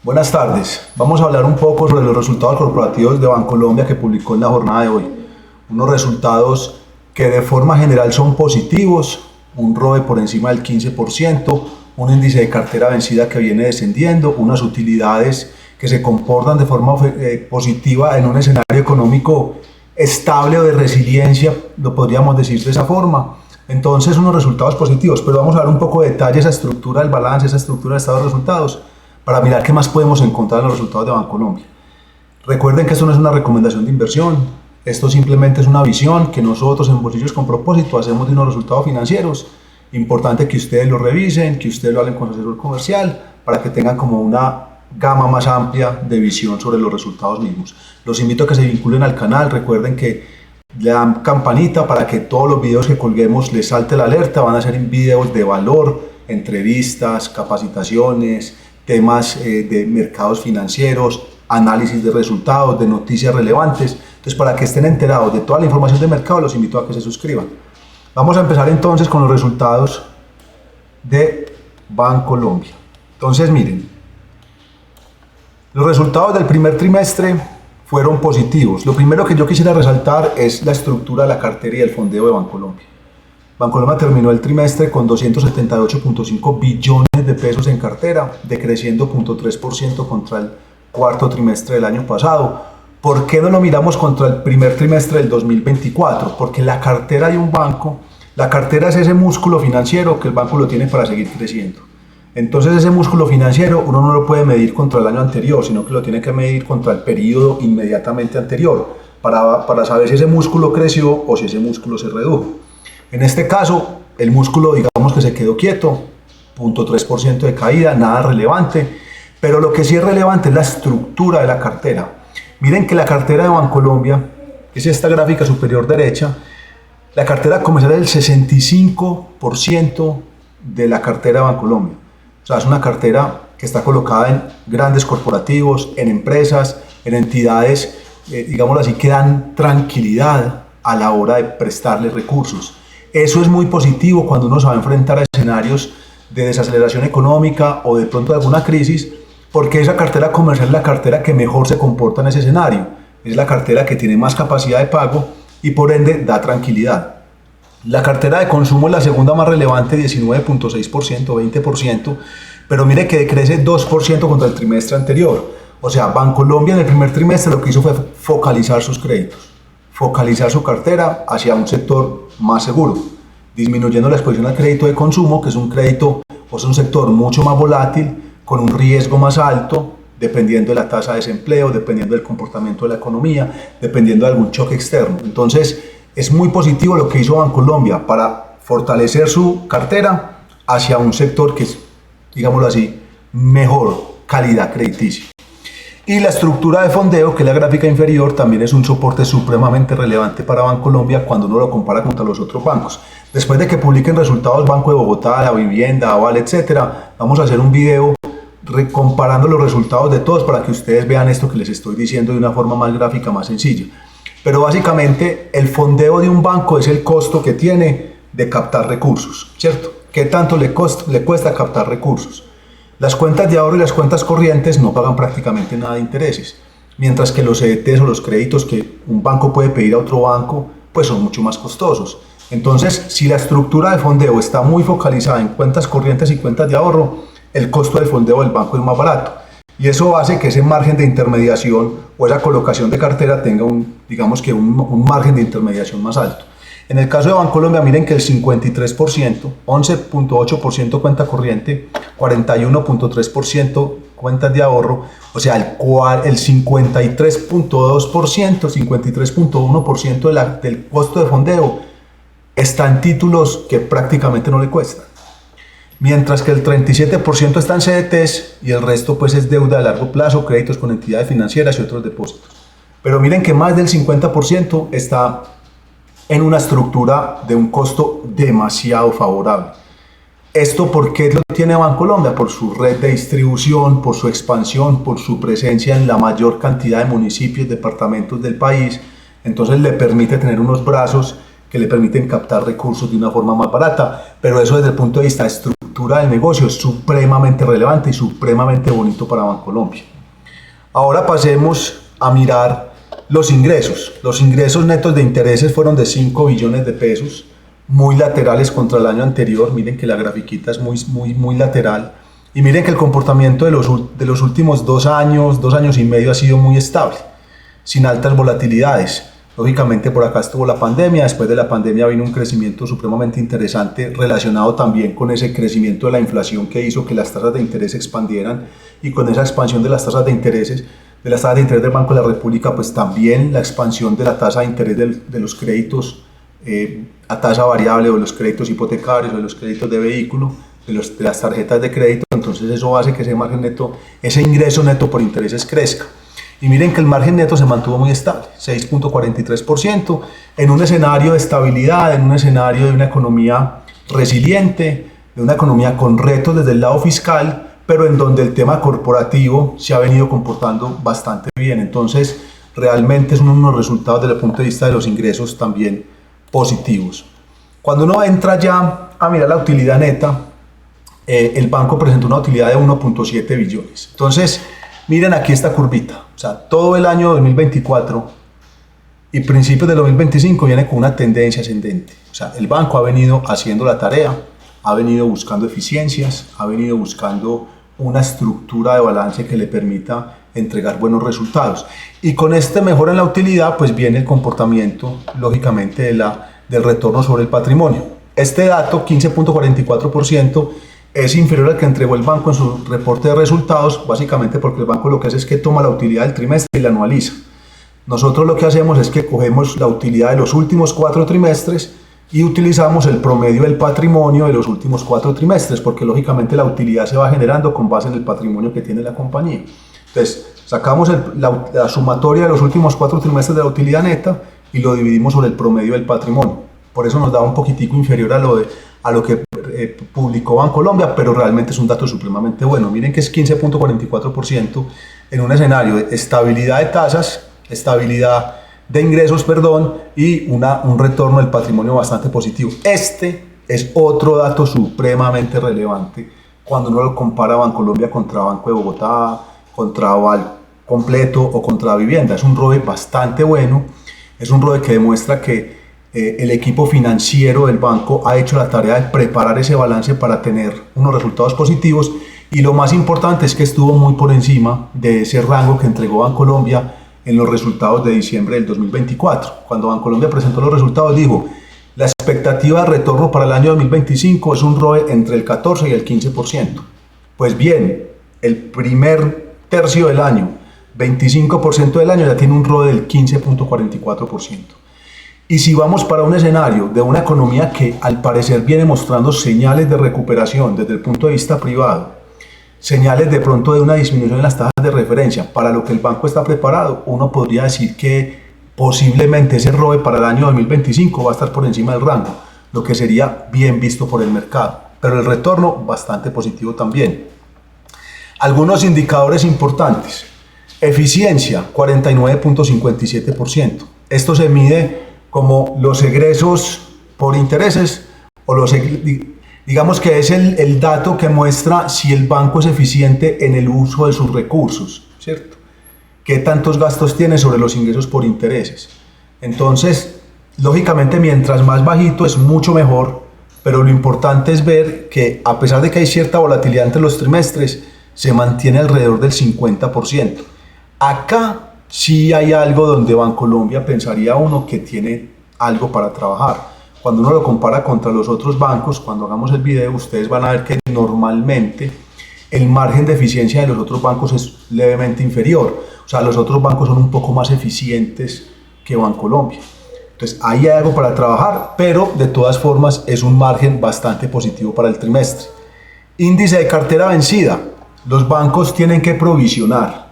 Buenas tardes. Vamos a hablar un poco sobre los resultados corporativos de Bancolombia que publicó en la jornada de hoy. Unos resultados que de forma general son positivos, un ROE por encima del 15%, un índice de cartera vencida que viene descendiendo, unas utilidades que se comportan de forma positiva en un escenario económico estable o de resiliencia, lo podríamos decir de esa forma. Entonces, unos resultados positivos, pero vamos a ver un poco de detalle esa estructura del balance, esa estructura de estado de resultados, para mirar qué más podemos encontrar en los resultados de Bancolombia. Recuerden que esto no es una recomendación de inversión, esto simplemente es una visión que nosotros en Bolsillos con Propósito hacemos de unos resultados financieros. Importante que ustedes lo revisen, que ustedes lo hablen con su asesor comercial, para que tengan como una gama más amplia de visión sobre los resultados mismos. Los invito a que se vinculen al canal, recuerden que le dan campanita para que todos los videos que colguemos les salte la alerta. Van a ser videos de valor, entrevistas, capacitaciones, temas de mercados financieros, análisis de resultados, de noticias relevantes. Entonces, para que estén enterados de toda la información de mercado, los invito a que se suscriban. Vamos a empezar entonces con los resultados de Bancolombia. Entonces, miren, los resultados del primer trimestre fueron positivos. Lo primero que yo quisiera resaltar es la estructura de la cartera y el fondeo de Bancolombia. Bancolombia terminó el trimestre con 278.5 billones de pesos en cartera, decreciendo 0.3% contra el cuarto trimestre del año pasado. ¿Por qué no lo miramos contra el primer trimestre del 2024? Porque la cartera de un banco, la cartera es ese músculo financiero que el banco lo tiene para seguir creciendo. Entonces ese músculo financiero uno no lo puede medir contra el año anterior, sino que lo tiene que medir contra el periodo inmediatamente anterior para saber si ese músculo creció o si ese músculo se redujo. En este caso, el músculo digamos que se quedó quieto, 0.3% de caída, nada relevante, pero lo que sí es relevante es la estructura de la cartera. Miren que la cartera de Bancolombia, es esta gráfica superior derecha, la cartera comercial es el 65% de la cartera de Bancolombia. O sea, es una cartera que está colocada en grandes corporativos, en empresas, en entidades, digámoslo así, que dan tranquilidad a la hora de prestarles recursos. Eso es muy positivo cuando uno se va a enfrentar a escenarios de desaceleración económica o de pronto de alguna crisis, porque esa cartera comercial es la cartera que mejor se comporta en ese escenario. Es la cartera que tiene más capacidad de pago y por ende da tranquilidad. La cartera de consumo es la segunda más relevante, 19.6%, 20%, pero mire que decrece 2% contra el trimestre anterior. O sea, Bancolombia en el primer trimestre lo que hizo fue focalizar sus créditos, focalizar su cartera hacia un sector más seguro, disminuyendo la exposición al crédito de consumo, que es un crédito o es un sector mucho más volátil, con un riesgo más alto, dependiendo de la tasa de desempleo, dependiendo del comportamiento de la economía, dependiendo de algún choque externo. Entonces, es muy positivo lo que hizo Bancolombia para fortalecer su cartera hacia un sector que es, digámoslo así, mejor calidad crediticia. Y la estructura de fondeo, que es la gráfica inferior, también es un soporte supremamente relevante para Bancolombia cuando uno lo compara contra los otros bancos. Después de que publiquen resultados Banco de Bogotá, La Vivienda, Aval, etcétera, vamos a hacer un video comparando los resultados de todos para que ustedes vean esto que les estoy diciendo de una forma más gráfica, más sencilla. Pero básicamente el fondeo de un banco es el costo que tiene de captar recursos, ¿cierto? ¿Qué tanto le cuesta captar recursos? Las cuentas de ahorro y las cuentas corrientes no pagan prácticamente nada de intereses, mientras que los CDTs o los créditos que un banco puede pedir a otro banco, pues son mucho más costosos. Entonces, si la estructura de fondeo está muy focalizada en cuentas corrientes y cuentas de ahorro, el costo del fondeo del banco es más barato. Y eso hace que ese margen de intermediación o esa colocación de cartera tenga digamos que un margen de intermediación más alto. En el caso de Bancolombia, miren que el 53%, 11.8% cuenta corriente, 41.3% cuentas de ahorro, o sea, el 53.2%, 53.1% del costo de fondeo está en títulos que prácticamente no le cuestan. Mientras que el 37% está en CDTs y el resto pues es deuda de largo plazo, créditos con entidades financieras y otros depósitos. Pero miren que más del 50% está en una estructura de un costo demasiado favorable. ¿Esto por qué lo tiene Bancolombia? Por su red de distribución, por su expansión, por su presencia en la mayor cantidad de municipios, departamentos del país. Entonces le permite tener unos brazos que le permiten captar recursos de una forma más barata, pero eso desde el punto de vista estructural estructura del negocio es supremamente relevante y supremamente bonito para Bancolombia. Ahora pasemos a mirar los ingresos. Los ingresos netos de intereses fueron de 5 billones de pesos, muy laterales contra el año anterior. Miren que la grafiquita es muy lateral. Y miren que el comportamiento de los últimos 2 años y medio ha sido muy estable, sin altas volatilidades. Lógicamente por acá estuvo la pandemia, después de la pandemia vino un crecimiento supremamente interesante relacionado también con ese crecimiento de la inflación que hizo que las tasas de interés se expandieran, y con esa expansión de las tasas de interés del Banco de la República, pues también la expansión de la tasa de interés de los créditos a tasa variable, o de los créditos hipotecarios, o de los créditos de vehículo, de las tarjetas de crédito. Entonces eso hace que ese margen neto, ese ingreso neto por intereses crezca. Y miren que el margen neto se mantuvo muy estable, 6.43%, en un escenario de estabilidad, en un escenario de una economía resiliente, de una economía con retos desde el lado fiscal, pero en donde el tema corporativo se ha venido comportando bastante bien. Entonces, realmente son unos resultados desde el punto de vista de los ingresos también positivos. Cuando uno entra ya a mirar la utilidad neta, el banco presentó una utilidad de 1.7 billones. Entonces, miren aquí esta curvita, o sea, todo el año 2024 y principios del 2025 viene con una tendencia ascendente. O sea, el banco ha venido haciendo la tarea, ha venido buscando eficiencias, ha venido buscando una estructura de balance que le permita entregar buenos resultados. Y con este mejora en la utilidad, pues viene el comportamiento, lógicamente, del retorno sobre el patrimonio. Este dato, 15.44%, es inferior al que entregó el banco en su reporte de resultados, básicamente porque el banco lo que hace es que toma la utilidad del trimestre y la anualiza. Nosotros lo que hacemos es que cogemos la utilidad de los últimos 4 trimestres y utilizamos el promedio del patrimonio de los últimos 4 trimestres, porque lógicamente la utilidad se va generando con base en el patrimonio que tiene la compañía. Entonces, sacamos la sumatoria de los últimos 4 trimestres de la utilidad neta y lo dividimos sobre el promedio del patrimonio. Por eso nos da un poquitico inferior a lo que publicó Bancolombia, pero realmente es un dato supremamente bueno. Miren que es 15.44% en un escenario de estabilidad de tasas, estabilidad de ingresos, y un retorno del patrimonio bastante positivo. Este es otro dato supremamente relevante cuando uno lo compara Bancolombia contra Banco de Bogotá, contra Val Completo o contra Vivienda. Es un ROE bastante bueno, es un ROE que demuestra que el equipo financiero del banco ha hecho la tarea de preparar ese balance para tener unos resultados positivos, y lo más importante es que estuvo muy por encima de ese rango que entregó Bancolombia en los resultados de diciembre del 2024. Cuando Bancolombia presentó los resultados dijo: la expectativa de retorno para el año 2025 es un ROE entre el 14 y el 15%. Pues bien, el primer tercio del año, 25% del año, ya tiene un ROE del 15.44%. Y si vamos para un escenario de una economía que al parecer viene mostrando señales de recuperación desde el punto de vista privado, señales de pronto de una disminución en las tasas de referencia, para lo que el banco está preparado, uno podría decir que posiblemente ese ROE para el año 2025 va a estar por encima del rango, lo que sería bien visto por el mercado, pero el retorno bastante positivo también. Algunos indicadores importantes: eficiencia, 49.57%. Esto se mide como los egresos por intereses, o digamos que es el dato que muestra si el banco es eficiente en el uso de sus recursos, ¿cierto? ¿Qué tantos gastos tiene sobre los ingresos por intereses? Entonces, lógicamente, mientras más bajito es mucho mejor, pero lo importante es ver que a pesar de que hay cierta volatilidad entre los trimestres, se mantiene alrededor del 50%. Acá sí hay algo donde Bancolombia pensaría uno que tiene algo para trabajar. Cuando uno lo compara contra los otros bancos, cuando hagamos el video, ustedes van a ver que normalmente el margen de eficiencia de los otros bancos es levemente inferior. O sea, los otros bancos son un poco más eficientes que Bancolombia. Entonces, ahí hay algo para trabajar, pero de todas formas es un margen bastante positivo para el trimestre. Índice de cartera vencida. Los bancos tienen que provisionar,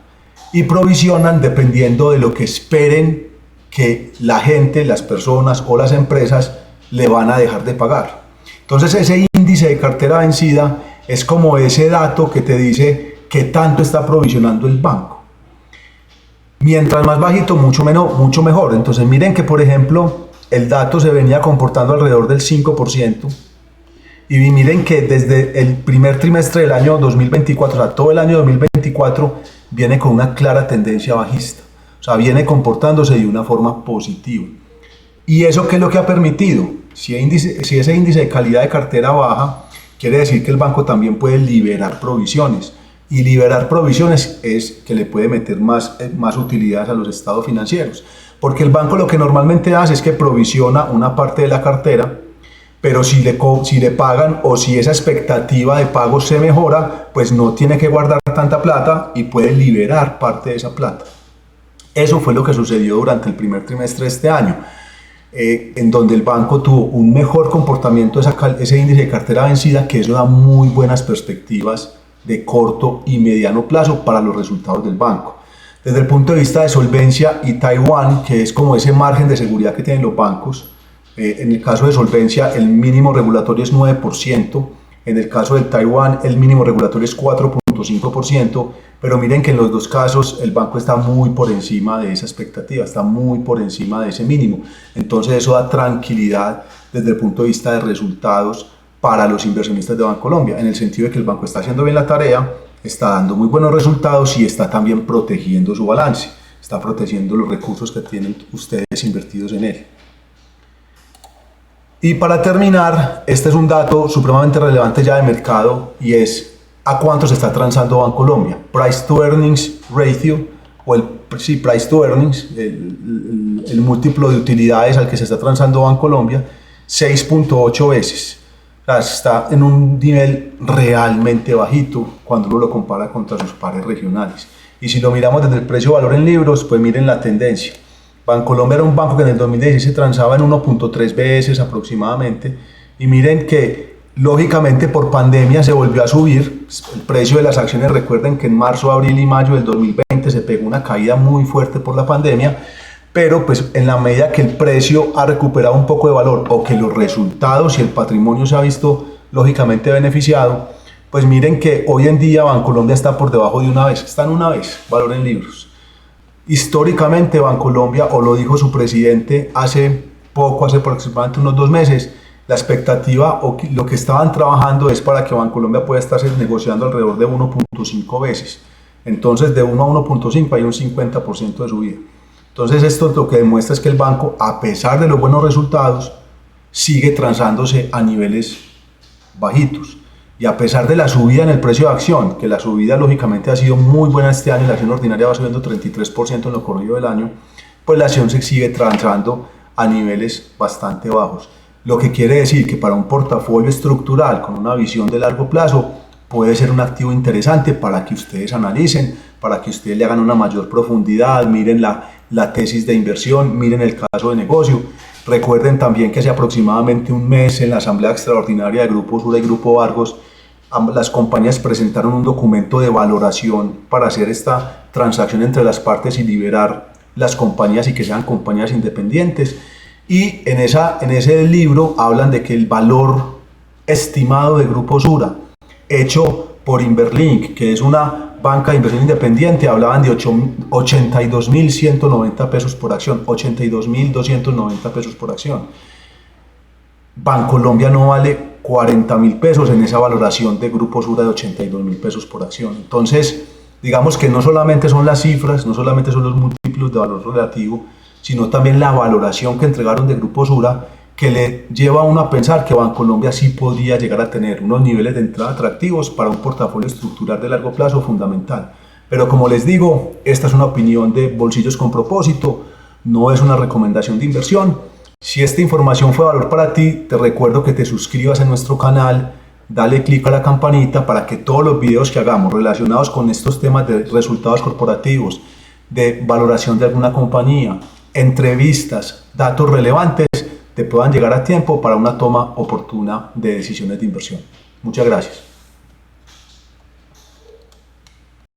y provisionan dependiendo de lo que esperen que la gente, las personas o las empresas le van a dejar de pagar. Entonces, ese índice de cartera vencida es como ese dato que te dice qué tanto está provisionando el banco. Mientras más bajito, mucho mejor. Entonces, miren que, por ejemplo, el dato se venía comportando alrededor del 5%, Y miren que desde el primer trimestre del año 2024, o sea, todo el año 2024, viene con una clara tendencia bajista. O sea, viene comportándose de una forma positiva. ¿Y eso qué es lo que ha permitido? Si ese índice de calidad de cartera baja, quiere decir que el banco también puede liberar provisiones. Y liberar provisiones es que le puede meter más utilidades a los estados financieros. Porque el banco lo que normalmente hace es que provisiona una parte de la cartera, pero si le pagan o si esa expectativa de pago se mejora, pues no tiene que guardar tanta plata y puede liberar parte de esa plata. Eso fue lo que sucedió durante el primer trimestre de este año, en donde el banco tuvo un mejor comportamiento de ese índice de cartera vencida, que eso da muy buenas perspectivas de corto y mediano plazo para los resultados del banco. Desde el punto de vista de solvencia y Taiwán, que es como ese margen de seguridad que tienen los bancos, en el caso de solvencia el mínimo regulatorio es 9%, en el caso de Taiwán el mínimo regulatorio es 4.5%, pero miren que en los dos casos el banco está muy por encima de esa expectativa, está muy por encima de ese mínimo. Entonces eso da tranquilidad desde el punto de vista de resultados para los inversionistas de Bancolombia, en el sentido de que el banco está haciendo bien la tarea, está dando muy buenos resultados y está también protegiendo su balance, está protegiendo los recursos que tienen ustedes invertidos en él. Y para terminar, este es un dato supremamente relevante ya de mercado y es a cuánto se está transando Bancolombia. Price to Earnings Ratio, o Price to Earnings, el múltiplo de utilidades al que se está transando Bancolombia, 6.8 veces. O sea, está en un nivel realmente bajito cuando uno lo compara contra sus pares regionales. Y si lo miramos desde el precio-valor en libros, pues miren la tendencia. Bancolombia era un banco que en el 2016 se transaba en 1.3 veces aproximadamente, y miren que lógicamente por pandemia se volvió a subir el precio de las acciones. Recuerden que en marzo, abril y mayo del 2020 se pegó una caída muy fuerte por la pandemia, pero pues en la medida que el precio ha recuperado un poco de valor o que los resultados y el patrimonio se ha visto lógicamente beneficiado, pues miren que hoy en día Bancolombia está por debajo de una vez, está en una vez, valor en libros. Históricamente Bancolombia, o lo dijo su presidente hace aproximadamente unos 2 meses, la expectativa o lo que estaban trabajando es para que Bancolombia pueda estarse negociando alrededor de 1.5 veces. Entonces de 1 a 1.5 hay un 50% de subida. Entonces esto lo que demuestra es que el banco, a pesar de los buenos resultados, sigue transándose a niveles bajitos. Y a pesar de la subida en el precio de acción, que la subida lógicamente ha sido muy buena este año, la acción ordinaria va subiendo 33% en lo corrido del año, pues la acción se sigue transando a niveles bastante bajos. Lo que quiere decir que para un portafolio estructural con una visión de largo plazo puede ser un activo interesante para que ustedes analicen, para que ustedes le hagan una mayor profundidad, miren la tesis de inversión, miren el caso de negocio. Recuerden también que hace aproximadamente un mes en la Asamblea Extraordinaria de Grupo Sura y Grupo Argos, las compañías presentaron un documento de valoración para hacer esta transacción entre las partes y liberar las compañías y que sean compañías independientes. Y en ese libro hablan de que el valor estimado de Grupo Sura, hecho por Inverlink, que es una banca de inversión independiente, hablaban de 82.190 pesos por acción, 82.290 pesos por acción. Bancolombia no vale 40.000 pesos en esa valoración de Grupo Sura de 82.000 pesos por acción. Entonces, digamos que no solamente son las cifras, no solamente son los múltiplos de valor relativo, sino también la valoración que entregaron de Grupo Sura, que le lleva a uno a pensar que Bancolombia sí podría llegar a tener unos niveles de entrada atractivos para un portafolio estructural de largo plazo fundamental. Pero como les digo, esta es una opinión de Bolsillos con Propósito, no es una recomendación de inversión. Si esta información fue de valor para ti, te recuerdo que te suscribas a nuestro canal, dale clic a la campanita para que todos los videos que hagamos relacionados con estos temas de resultados corporativos, de valoración de alguna compañía, entrevistas, datos relevantes, te puedan llegar a tiempo para una toma oportuna de decisiones de inversión. Muchas gracias.